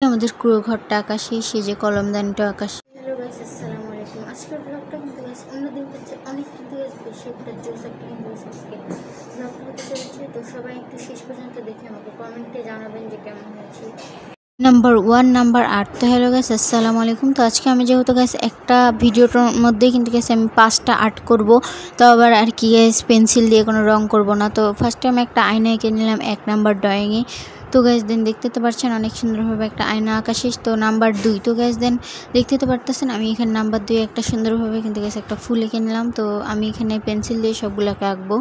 আমাদের কুঁড়ো ঘরটা আকাশে, সেজে কলমদানিটা আকাশে। হ্যালো গাইস, আসসালামু আলাইকুম। আজকের ব্লগটা কিন্তু গাইস অন্যদিন হচ্ছে অনেক কিন্তু গাইস বেশি একটা জোস একটা কিন্তু আজকে ব্লগটা হতে চলেছে। তো সবাই একটু শেষ পর্যন্ত দেখে আমাকে কমেন্টে জানাবেন যে কেমন হয়েছে। Number 1 number 8। তো হ্যালো গাইস, আসসালামু আলাইকুম। তো আজকে আমি যেহেতু গাইস একটা ভিডিওটার মধ্যেই কিন্তু গাইস আমি 5টা আর্ট করব, তো আবার আর কি গাইস পেন্সিল দিয়ে কোনো রং করব না। তো ফার্স্টে আমি একটা আয়না এঁকে নিলাম 1 নাম্বার ড্রয়িংয়ে। তো গাইস দেন দেখতে তো পাচ্ছেন অনেক সুন্দরভাবে একটা আয়না আঁকা শেষ। তো নাম্বার 2। তো গাইস দেন দেখতে তো পারতেছেন আমি এখানে নাম্বার 2 একটা সুন্দরভাবে কিন্তু গাইস একটা ফুল এঁকে নিলাম। তো আমি এখানে পেন্সিল দিয়ে সবগুলোকে আঁকবো।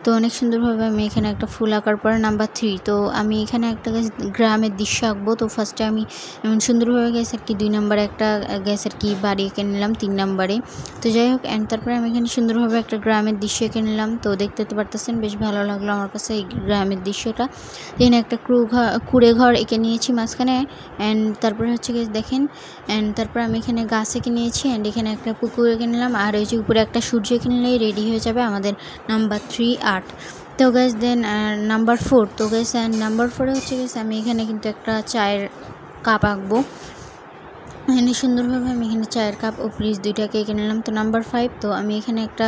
তো অনেক সুন্দরভাবে আমি এখানে একটা ফুল আঁকার পরে নাম্বার 3। তো আমি এখানে একটা গ্রামের দৃশ্য আঁকবো। তো ফার্স্টে আমি এমন সুন্দরভাবে গেছে আর কি 2 নম্বরে একটা গ্যাস আর কি বাড়ি এঁকে নিলাম 3 নম্বরে। তো যাই হোক তারপরে আমি এখানে সুন্দরভাবে একটা গ্রামের দৃশ্য এঁকে নিলাম। তো দেখতে তো পারতেছেন বেশ ভালো লাগলো আমার কাছে এই গ্রামের দৃশ্যটা। এখানে একটা কুড়ে ঘর এঁকে নিয়েছি মাঝখানে। তারপরে হচ্ছে গিয়ে দেখেন তারপরে আমি এখানে গাছ এঁকে নিয়েছি। এখানে একটা পুকুর এঁকে নিলাম, আর ওই যে উপরে একটা সূর্য এঁকে নিলেই রেডি হয়ে যাবে আমাদের নাম্বার 3 আর্ট। তো গাইস দেন নাম্বার 4। তো গাইস নাম্বার 4-এ হচ্ছে গেছে আমি এখানে কিন্তু একটা চায়ের কাপ আঁকবো। এখানে সুন্দরভাবে আমি এখানে চায়ের কাপ ও ফ্রিজ দুইটাকে এঁকে নিলাম। তো নাম্বার 5। তো আমি এখানে একটা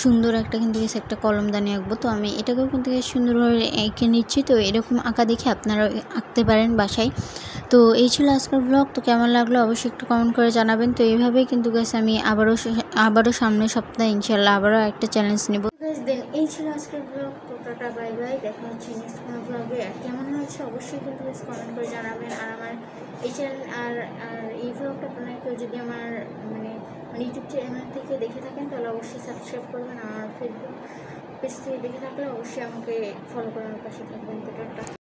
সুন্দর একটা কিন্তু গেছে একটা কলমদানি আঁকবো। তো আমি এটাকেও কিন্তু সুন্দরভাবে এঁকে নিচ্ছি। তো এরকম আঁকা দেখে আপনারাও আঁকতে পারেন বাসায়। তো এই ছিল আজকের ব্লগ। তো কেমন লাগলো অবশ্যই একটু কমেন্ট করে জানাবেন। তো এইভাবেই কিন্তু গেছে আমি আবারও সামনের সপ্তাহে ইনশাল্লাহ আবারও একটা চ্যালেঞ্জ নেব। দেন এই ছিল আজকের ব্লগ। তো টাটা বাই বাই, দেখা হচ্ছে নেক্সট কোনো ব্লগে। আর কেমন হয়েছে অবশ্যই কিন্তু গাইস কমেন্ট করে জানাবেন। আর আমার এই চ্যানেল আর এই ব্লগটা আপনারা কেউ যদি আমার মানে ইউটিউব চ্যানেল থেকে দেখে থাকেন তাহলে অবশ্যই সাবস্ক্রাইব করবেন। আর ফেসবুক পেজ থেকে দেখে থাকলে অবশ্যই আমাকে ফলো করার পাশে থাকবেন। তো টাটা।